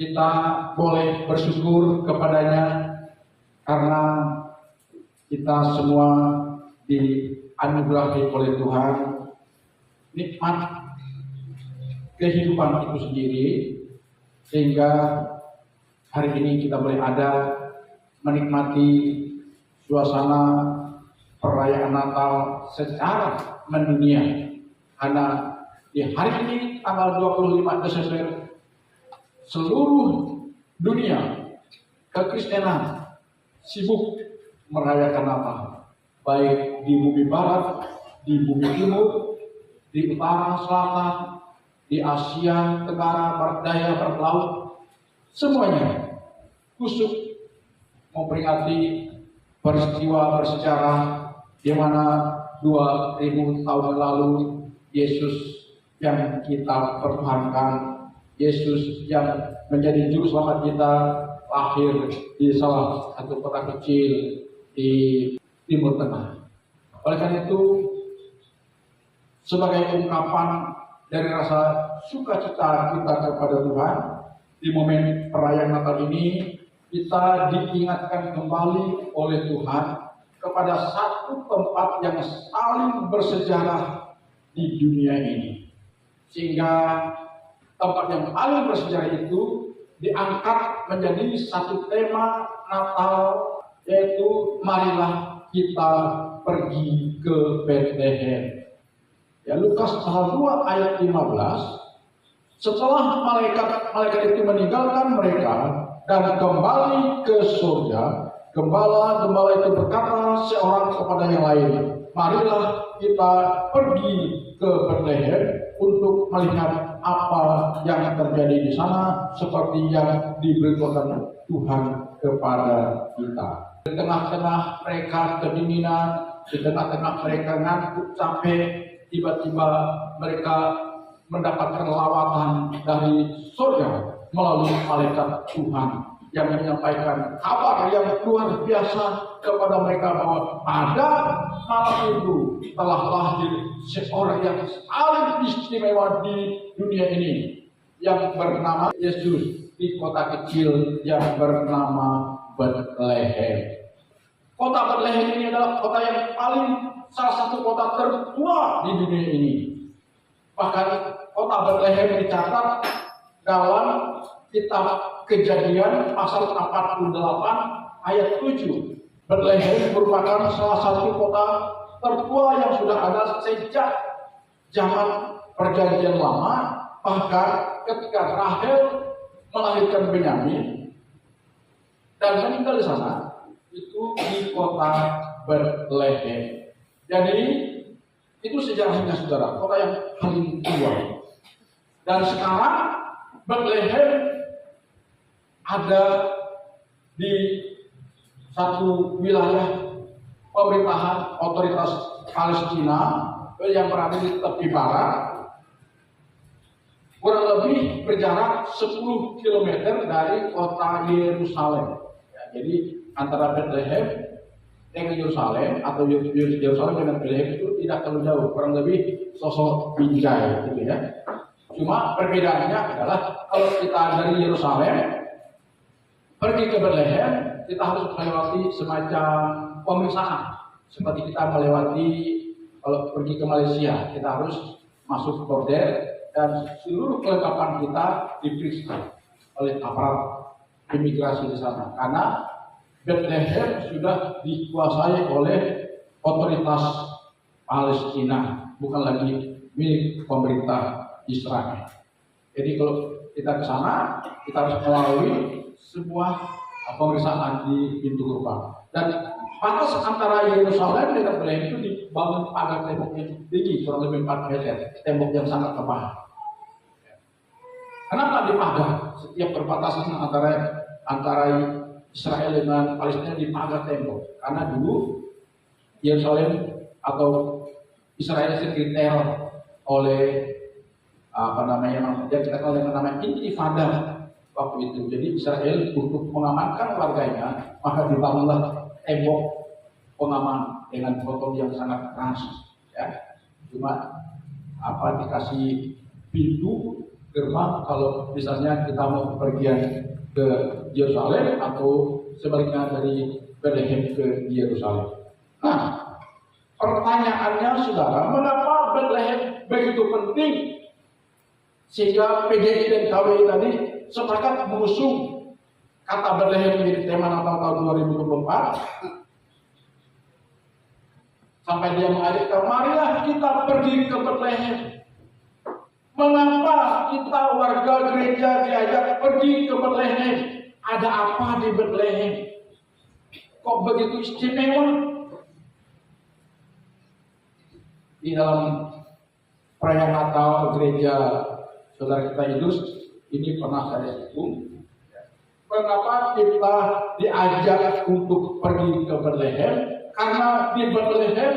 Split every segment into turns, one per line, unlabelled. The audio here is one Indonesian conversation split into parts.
kita boleh bersyukur kepadanya karena kita semua dianugerahi oleh Tuhan nikmat kehidupan itu sendiri, sehingga hari ini kita boleh ada menikmati suasana perayaan Natal secara mendunia. Karena di hari ini tanggal 25 Desember seluruh dunia kekristenan sibuk merayakan Natal, baik di bumi barat, di bumi timur, di utara, selatan, di Asia Tenggara, barat daya, barat laut, semuanya khusus memperingati peristiwa bersejarah di mana 2000 tahun lalu Yesus yang kita pertuhankan, Yesus yang menjadi juru selamat kita lahir di salah satu kota kecil di Timur Tengah. Oleh karena itu, sebagai ungkapan dari rasa sukacita kita kepada Tuhan, di momen perayaan Natal ini kita diingatkan kembali oleh Tuhan kepada satu tempat yang paling bersejarah di dunia ini, sehingga tempat yang paling bersejarah itu diangkat menjadi satu tema Natal, yaitu marilah kita pergi ke Bethlehem. Ya, Lukas pasal 2 ayat 15, setelah malaikat itu meninggalkan mereka dan kembali ke surga, gembala itu berkata seorang kepada yang lain, marilah kita pergi ke Bethlehem untuk melihat apa yang terjadi di sana seperti yang diberitakan Tuhan kepada kita. Di tengah-tengah mereka kedinginan, di tengah-tengah mereka ngantuk capek, tiba-tiba mereka mendapatkan lawatan dari surga melalui malaikat Tuhan yang menyampaikan kabar yang luar biasa kepada mereka bahwa pada malam itu telah lahir seorang yang paling istimewa di dunia ini, yang bernama Yesus, di kota kecil yang bernama Bethlehem. Kota Bethlehem ini adalah kota yang salah satu kota tertua di dunia ini. Bahkan kota Bethlehem dicatat dalam kitab Kejadian pasal 48 ayat 7. Bethlehem merupakan salah satu kota tertua yang sudah ada sejak zaman Perjanjian Lama. Bahkan ketika Rahel melahirkan Benyamin dan meninggal di sana, itu di kota Bethlehem. Jadi itu sejarahnya, saudara, kota yang paling tua. Dan sekarang Bethlehem ada di satu wilayah pemerintahan otoritas Palestina yang berada di tepi barat, kurang lebih berjarak 10 km dari kota Yerusalem. Ya, jadi antara Bethlehem dengan Yerusalem atau Yerusalem dengan Bethlehem itu tidak terlalu jauh, kurang lebih sosok binjai gitu ya. Cuma perbedaannya adalah kalau kita dari Yerusalem pergi ke Bethlehem, kita harus melewati semacam pemeriksaan. Seperti kita melewati, kalau pergi ke Malaysia, kita harus masuk border dan seluruh kelengkapan kita diperiksa oleh aparat imigrasi di sana. Karena Bethlehem sudah dikuasai oleh otoritas Palestina, bukan lagi milik pemerintah Israel. Jadi kalau kita ke sana, kita harus melalui sebuah pemeriksaan di pintu gerbang. Dan batas antara Yerusalem dengan Bethlehem itu dibangun pagar tembok yang tinggi, kurang lebih 4 meter, tembok yang sangat tebal. Kenapa dipagar? Setiap perbatasan antara Israel dengan Palestina dipagar tembok. Karena dulu Yerusalem atau Israel sendiri diteror oleh yang kita kenal dengan nama Intifada waktu itu. Jadi Israel untuk mengamankan warganya, maka dibangunlah tembok pengaman dengan botol yang sangat keras. Ya. Cuma dikasih pintu gerbang kalau misalnya kita mau pergian ke Yerusalem atau sebaliknya dari Bethlehem ke Yerusalem. Nah, pertanyaannya saudara, mengapa Bethlehem begitu penting sehingga PGI dan KWI tadi sepakat mengusung kata Bethlehem menjadi tema Natal tahun 2024? Sampai dia mengajarkan, marilah kita pergi ke Bethlehem. Mengapa kita warga gereja diajak pergi ke Bethlehem? Ada apa di Bethlehem? Kok begitu istimewa? Di dalam perayaan Natal gereja saudara kita Idus, ini pernah saya singgung. Mengapa kita diajak untuk pergi ke Bethlehem? Karena di Bethlehem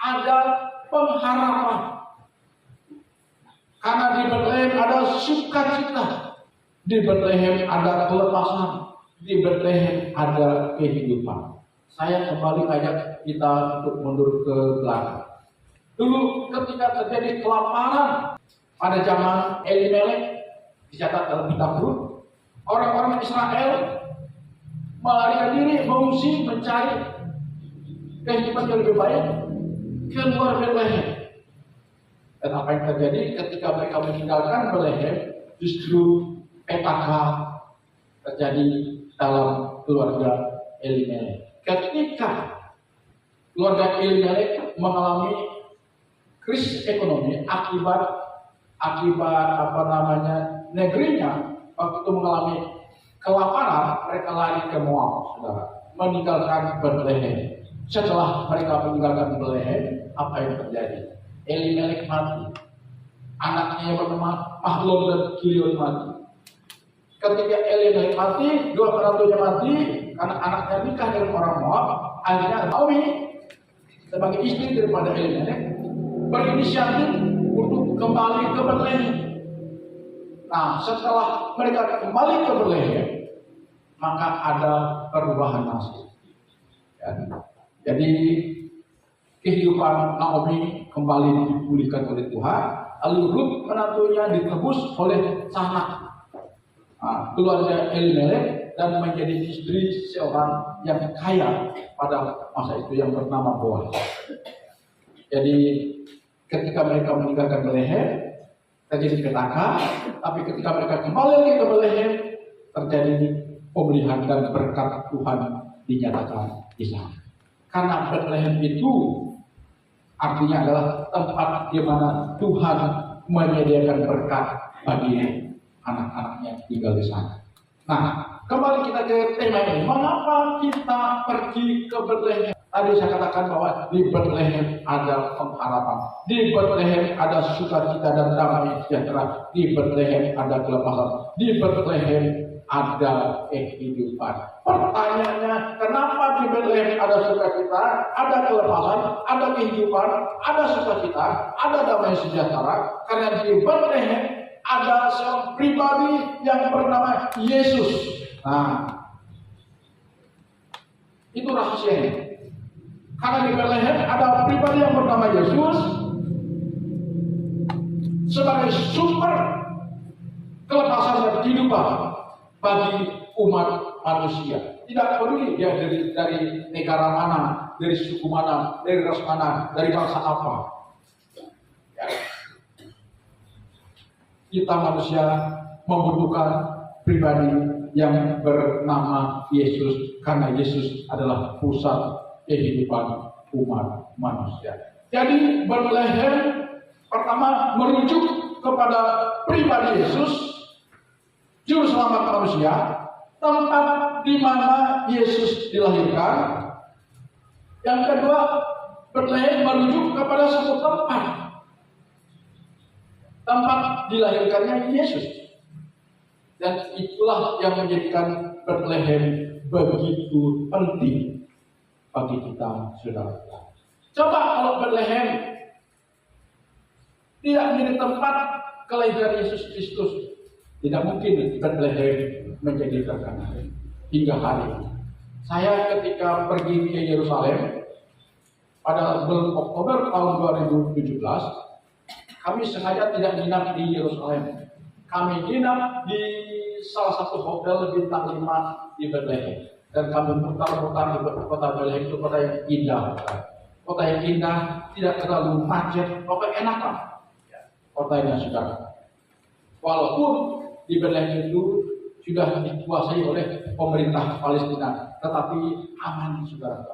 ada pengharapan. Karena di Bethlehem ada sukacita. Di Bethlehem ada kelepasan. Di Bethlehem ada kehidupan. Saya kembali ajak kita untuk mundur ke belakang. Dulu ketika terjadi kelaparan pada zaman Elimelek, dicatat dalam kitab Rut, orang-orang Israel melarikan diri, mengungsi, mencari kehidupan yang lebih baik keluar Bethlehem. Dan apa yang terjadi ketika mereka meninggalkan Bethlehem, justru PKK terjadi dalam keluarga Elimelek. Ketika keluarga Elimelek mengalami krisis ekonomi akibat negerinya waktu itu mengalami kelaparan, mereka lari ke Moab, saudara, meninggalkan Bethlehem. Setelah mereka meninggalkan Bethlehem, apa yang terjadi? Elimelek mati, anaknya yang bernama Mahlon dan Kilion mati. Ketika Elimelek mati, dua menantunya mati, karena anaknya nikah dengan orang Moab. Akhirnya Naomi sebagai istri daripada Elimelek berinisiatif untuk kembali ke Bethlehem. Nah, setelah mereka kembali ke Bethlehem, maka ada perubahan nasib. Jadi kehidupan Naomi kembali dipulihkan oleh Tuhan. Lalu Rut menantunya ditebus oleh Sana, keluarga Elimelek, dan menjadi istri seorang yang kaya pada masa itu yang bernama Boaz. Jadi ketika mereka meninggalkan Bethlehem, terjadi petaka, tapi ketika mereka kembali lagi ke Bethlehem, terjadi pemulihan dan berkat Tuhan dinyatakan di sana. Karena Bethlehem itu artinya adalah tempat di mana Tuhan menyediakan berkat bagi anak-anaknya yang tinggal di sana. Nah, kembali kita ke tema ini. Mengapa kita pergi ke Bethlehem? Tadi saya katakan bahwa di Bethlehem ada pengharapan. Di Bethlehem ada sukacita dan damai sejahtera. Di Bethlehem ada kelepasan. Di Bethlehem ada kehidupan. Pertanyaannya, kenapa di Bethlehem ada sukacita, ada kelepasan, ada kehidupan, ada sukacita, ada damai sejahtera? Karena di Bethlehem ada seorang pribadi yang bernama Yesus. Nah, itu rahasianya. Karena di Bethlehem ada pribadi yang bernama Yesus sebagai sumber kelepasan dan kehidupan bagi umat manusia. Tidak peduli dia dari negara mana, dari suku mana, dari ras mana, dari bangsa apa. Ya. Kita manusia membutuhkan pribadi yang bernama Yesus, karena Yesus adalah pusat kehidupan umat manusia. Jadi Bethlehem pertama merujuk kepada pribadi Yesus, juru selamat manusia, tempat di mana Yesus dilahirkan. Yang kedua, Bethlehem merujuk kepada satu tempat dilahirkannya Yesus. Dan itulah yang menjadikan Bethlehem begitu penting bagi kita, saudara. Coba kalau Bethlehem tidak menjadi tempat kelahiran Yesus Kristus, tidak mungkin Bethlehem menjadi terkenal hingga hari ini. Saya ketika pergi ke Yerusalem pada bulan Oktober tahun 2017, kami sengaja tidak menginap di Yerusalem. kami nginap di salah satu hotel bintang 5 di Bethlehem. Dan kami mutar-mutar di kota Bethlehem, itu kota yang indah. Kota yang indah, tidak terlalu macet, pokoknya enak lah. Kota yang saudara. Walaupun di Bethlehem itu sudah dikuasai oleh pemerintah Palestina, tetapi aman saudara.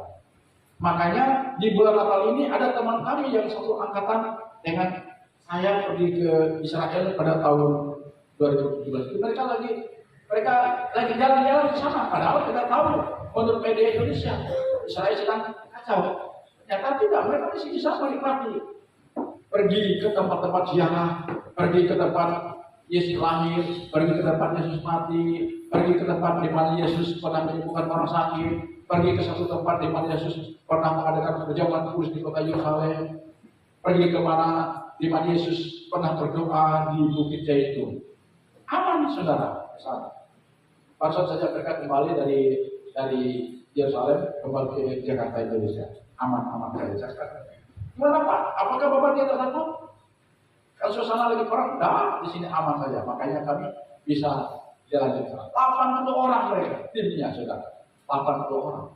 Makanya di bulan Natal ini ada teman kami yang satu angkatan dengan saya pergi ke Israel pada tahun 2017. Mereka lagi jalan-jalan ke sana, padahal kita tahu menurut media Indonesia Israel sedang kacau. Ternyata tidak, mereka masih bisa menikmati. Pergi ke tempat-tempat ziarah, pergi ke tempat Yesus lahir, pergi ke tempat Yesus mati, pergi ke tempat di mana Yesus pernah menyembuhkan orang sakit, pergi ke satu tempat di mana Yesus pernah mengadakan perjamuan kudus di kota Yerusalem, pergi ke mana di mana Yesus pernah berdoa di Bukit Zaitun. Aman saudara, sana. Barusan saja mereka kembali dari Yerusalem kembali ke Jakarta Indonesia. Aman saja. Gimana Pak? Apakah Bapak tidak takut? Kalau suasana lagi perang, di sini aman saja. Makanya kami bisa jalan-jalan. 80 orang mereka, timnya saudara. 80 orang.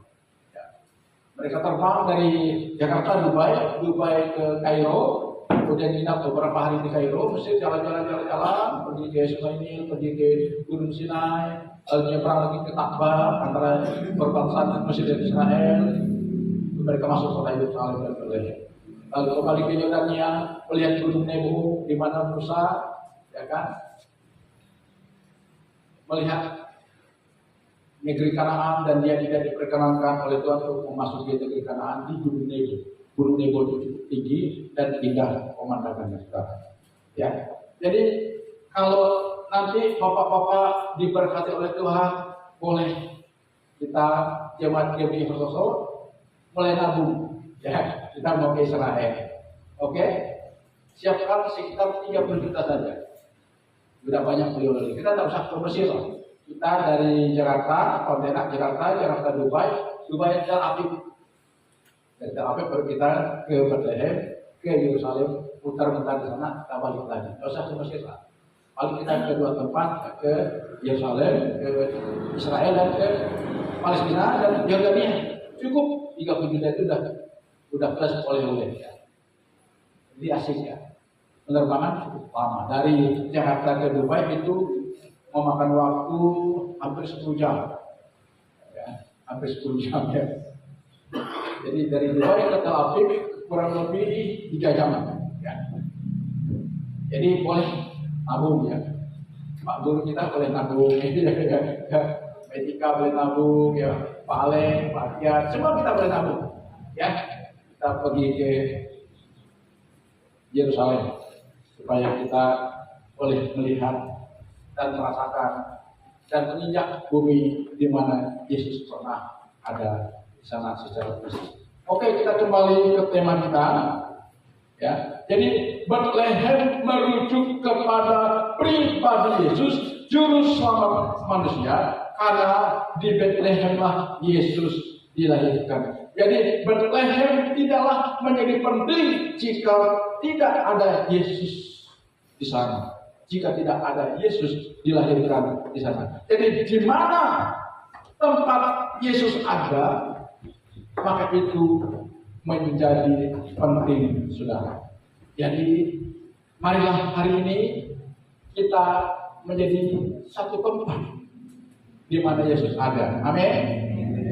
Ya. Mereka terbang dari Jakarta, Dubai ke Kairo, kemudian nginap beberapa hari di Kairo, Mesir, jalan-jalan, pergi ke Sungai Nil, pergi ke Gunung Sinai, lalu nyebrang lagi ke Takba, antara perbatasan Mesir dan Israel. Mereka masuk kota Yerusalem dan Bethlehem. Lalu kembali ke Yordania, melihat Gunung Nebo, di mana Musa, ya kan, melihat negeri Kanaan, dan dia tidak diperkenankan oleh Tuhan untuk memasuki negeri Kanaan di Gunung Nebo. Gunung Nebo itu cukup tinggi dan indah pemandangannya. Ya, jadi kalau nanti bapak-bapak diberkati oleh Tuhan, boleh kita jemaat GBI Hortoso mulai nabung, ya, kita mau ke Israel. Oke? Siapkan sekitar 30 juta saja. Sudah banyak beliau lagi. Kita tidak usah ke Mesir. Kita dari Jakarta, kontainer Jakarta, Dubai Tel Aviv. Dari Tel Aviv baru kita ke Bethlehem, ke Yerusalem, putar-putar di sana, kita balik lagi. Tidak usah ke Mesir lah. Paling kita ke dua tempat, ke Yerusalem, ke Israel, dan ke Palestina dan Yordania. Cukup 30 juta itu udah plus oleh-oleh ya. Jadi asik ya. Penerbangan cukup lama. Dari Jakarta ke Dubai itu memakan waktu hampir 10 jam. Ya, hampir 10 jam ya. Jadi dari Dubai ke Tel Aviv kurang lebih 3 jam ya. Jadi boleh nabung ya. Pak Guru kita boleh nabung ya. Metika boleh nabung ya. Pak Ale, Pak Tiar, semua kita boleh nabung ya. Kita pergi ke Yerusalem supaya kita boleh melihat dan merasakan dan menginjak bumi di mana Yesus pernah ada di sana secara fisik. Oke, kita kembali ke tema kita ya. Jadi Bethlehem merujuk kepada pribadi Yesus, juru selamat manusia, karena di Bethlehemlah Yesus dilahirkan. Jadi Bethlehem tidaklah menjadi penting jika tidak ada Yesus di sana. Jika tidak ada Yesus dilahirkan di sana. Jadi di mana tempat Yesus ada, maka itu menjadi penting, saudara. Jadi marilah hari ini kita menjadi satu tempat di mana Yesus ada. Amin.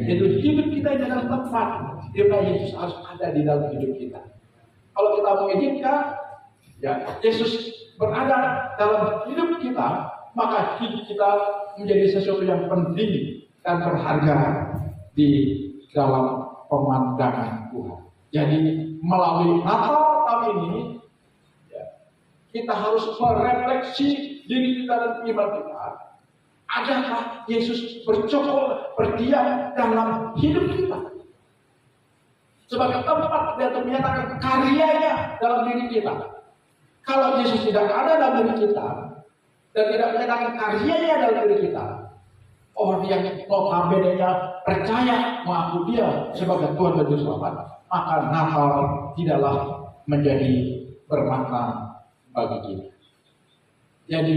Itu hidup kita adalah tempat di mana Yesus harus ada di dalam hidup kita. Kalau kita mengizinkan ya Yesus berada dalam hidup kita, maka hidup kita menjadi sesuatu yang penting dan berharga di dalam pemandangan Tuhan. Jadi melalui Natal tahun ini ya, kita harus merefleksi diri kita dan iman kita. Adakah Yesus bercokol, berdiam dalam hidup kita? Sebagai tempat dia menyatakan karyanya dalam diri kita. Kalau Yesus tidak ada dalam diri kita dan tidak menyatakan karyanya dalam diri kita, orang yang notabene-nya percaya mengaku dia sebagai Tuhan dan Juru Selamat, maka Natal tidaklah menjadi bermakna bagi kita. Jadi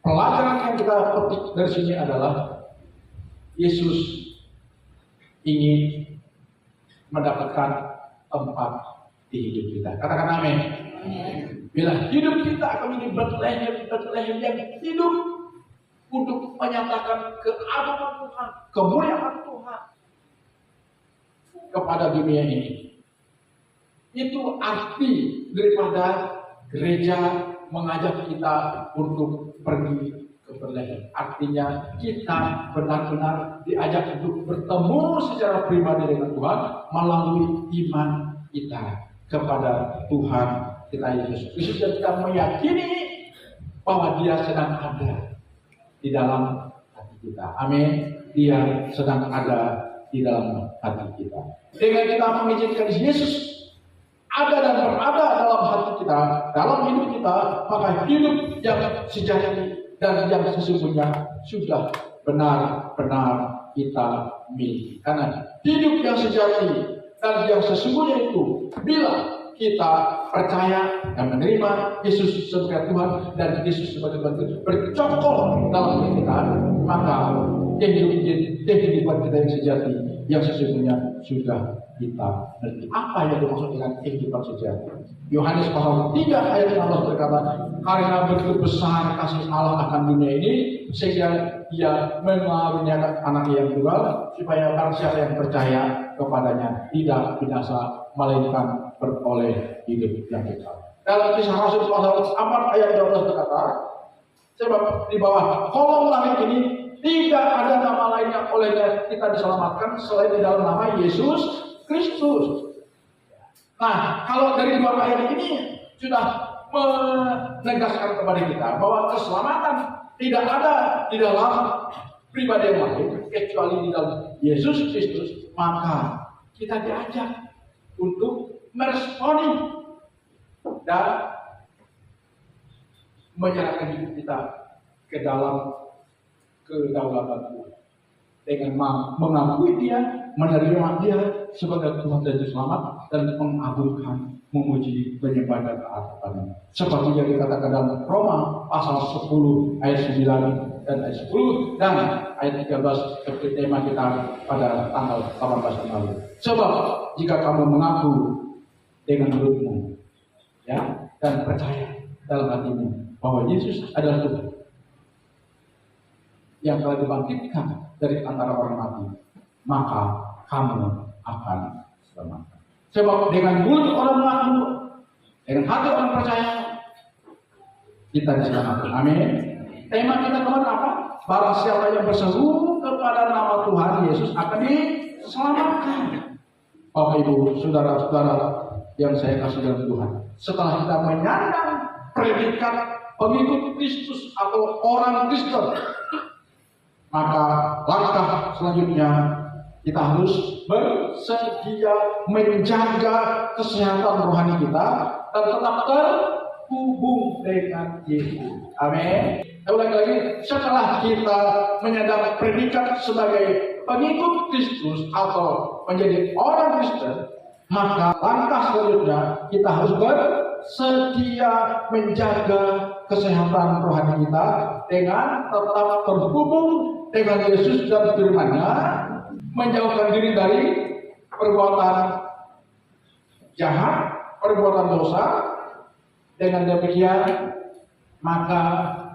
Pelajaran yang kita petik dari sini adalah Yesus ingin mendapatkan tempat di hidup kita. Katakan amin. Bila hidup kita akan menjadi Betlehem yang hidup untuk menyatakan keagungan Tuhan, kemuliaan Tuhan kepada dunia ini. Itu arti daripada gereja mengajak kita untuk pergi ke Betlehem. Artinya kita benar-benar diajak untuk bertemu secara pribadi dengan Tuhan melalui iman kita kepada Tuhan kita Yesus Kristus, dan kita meyakini bahwa Dia sedang ada di dalam hati kita. Amin. Dia sedang ada di dalam hati kita. Dengan kita mengizinkan Yesus ada dan berada dalam hati kita, dalam hidup kita, maka hidup yang sejati dan yang sesungguhnya sudah benar-benar kita miliki. Karena hidup yang sejati dan yang sesungguhnya itu, bila kita percaya dan menerima Yesus sebagai Tuhan dan Yesus sebagai Tuhan bercokol dalam hidup kita, maka kehidupan kita yang sejati, yang sesungguhnya sudah kita miliki. Apa yang dimaksud dengan kehidupan sejati? Yohanes pasal 3 ayat 16 berkata, karena begitu besar kasih Allah akan dunia ini, sehingga Dia mengaruniakan Anak yang tunggal, supaya barang siapa yang percaya kepadanya tidak binasa, melainkan beroleh hidup yang kekal. Dalam Kisah Rasul pasal 4 ayat 12 berkata, sebab di bawah kolong langit ini tidak ada nama lain yang olehnya kita diselamatkan selain di dalam nama Yesus Kristus. Nah, kalau dari dua ayat ini sudah menegaskan kepada kita bahwa keselamatan tidak ada di dalam pribadi yang lain kecuali di dalam Yesus Kristus, maka kita diajak untuk meresponi dan menyerahkan hidup kita ke dalam kedaulatan Tuhan dengan mengakui Dia, menerima Dia sebagai Tuhan dan Juru Selamat, dan mengagungkan, memuji, menyembah dan taat. Seperti yang dikatakan dalam Roma pasal 10 ayat 9 dan ayat 10 dan ayat 13 seperti tema kita pada tanggal 18 yang lalu. Sebab jika kamu mengaku dengan mulutmu, ya, dan percaya dalam hatimu bahwa Yesus adalah Tuhan yang telah dibangkitkan dari antara orang mati, maka kamu akan selamat. Sebab dengan mulut orang mengaku, dengan hati orang percaya, kita diselamatkan. Amin. Tema kita kemarin apa? Barang siapa yang berseru kepada nama Tuhan Yesus akan diselamatkan. Bapak Ibu, saudara-saudara yang saya kasih dalam Tuhan, setelah kita menyandang predikat pengikut Kristus atau orang Kristen, maka langkah selanjutnya kita harus bersedia menjaga kesehatan rohani kita dan tetap terhubung dengan Yesus. Amin. Ulangi lagi, setelah kita menyandang predikat sebagai pengikut Kristus atau menjadi orang Kristen, maka langkah selanjutnya kita harus bersedia menjaga kesehatan rohani kita dengan tetap terhubung dengan Yesus dan firman-Nya, menjauhkan diri dari perbuatan jahat, perbuatan dosa. Dengan demikian, maka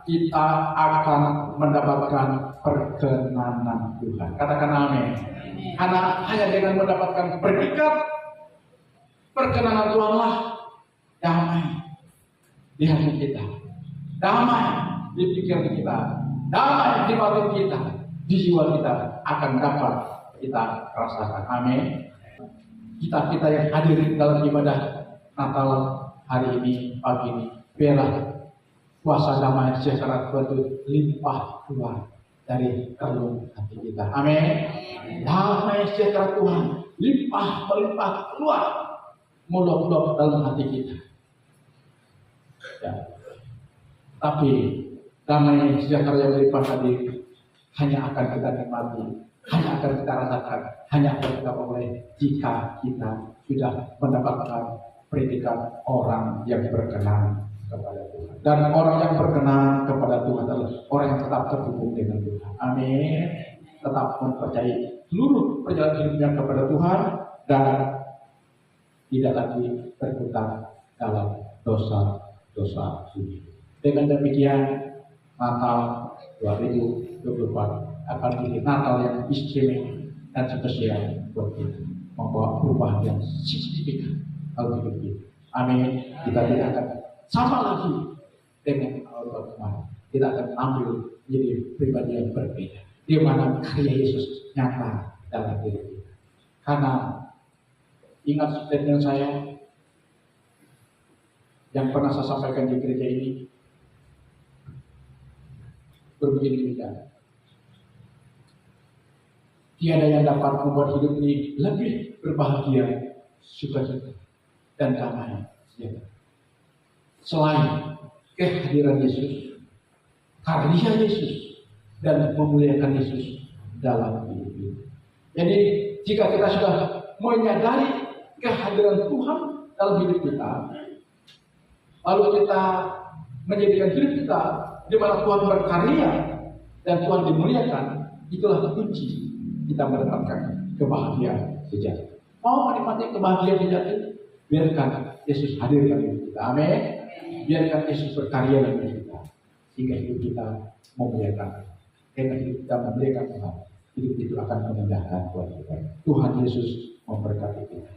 kita akan mendapatkan perkenanan Tuhan. Katakan amin. Karena hanya dengan mendapatkan predikat perkenanan Tuhanlah damai di hati kita, damai di pikiran kita, damai di batin kita, di jiwa kita akan dapat kita rasakan. Amin. Kita yang hadir dalam ibadah Natal hari ini, pagi ini, biarlah kuasa damai sejahtera Tuhan itu limpah keluar dari relung hati kita. Amin. Damai sejahtera Tuhan melimpah keluar, meluap-luap dalam hati kita. Ya. Tapi damai sejahtera yang melimpah tadi hanya akan kita nikmati, hanya akan kita rasakan, hanya akan kita peroleh jika kita sudah mendapatkan predikat orang yang berkenan kepada Tuhan. Dan orang yang berkenan kepada Tuhan adalah orang yang tetap terhubung dengan Tuhan. Amin. Tetap mempercayai seluruh perjalanan hidupnya kepada Tuhan dan tidak lagi berputar dalam dosa-dosa dunia. Dengan demikian, Natal 2024 akan menjadi Natal yang istimewa dan spesial buat kita, membawa perubahan yang signifikan dalam hidup kita. Amin. Kita tidak akan sama lagi dengan tahun kemarin. Kita akan ambil menjadi pribadi yang berbeda, di mana karya Yesus nyata dalam diri kita. Karena ingat statement saya yang pernah saya sampaikan di gereja ini, berbunyi demikian: tiada yang dapat membuat hidup ini lebih berbahagia, sukacita, dan damai selain kehadiran Yesus, karya Yesus, dan memuliakan Yesus dalam hidup ini. Jadi jika kita sudah menyadari kehadiran Tuhan dalam hidup kita, lalu kita menjadikan hidup kita di mana Tuhan berkarya dan Tuhan dimuliakan, itulah kunci kita mendapatkan kebahagiaan sejati. Mau menikmati kebahagiaan sejati, biarkan Yesus hadir dalam hidup kita. Amin. Biarkan Yesus berkarya dalam hidup kita, sehingga hidup kita memuliakan. Karena hidup kita memuliakan Tuhan, hidup itu akan memudahkan buat kita. Tuhan Yesus memberkati kita.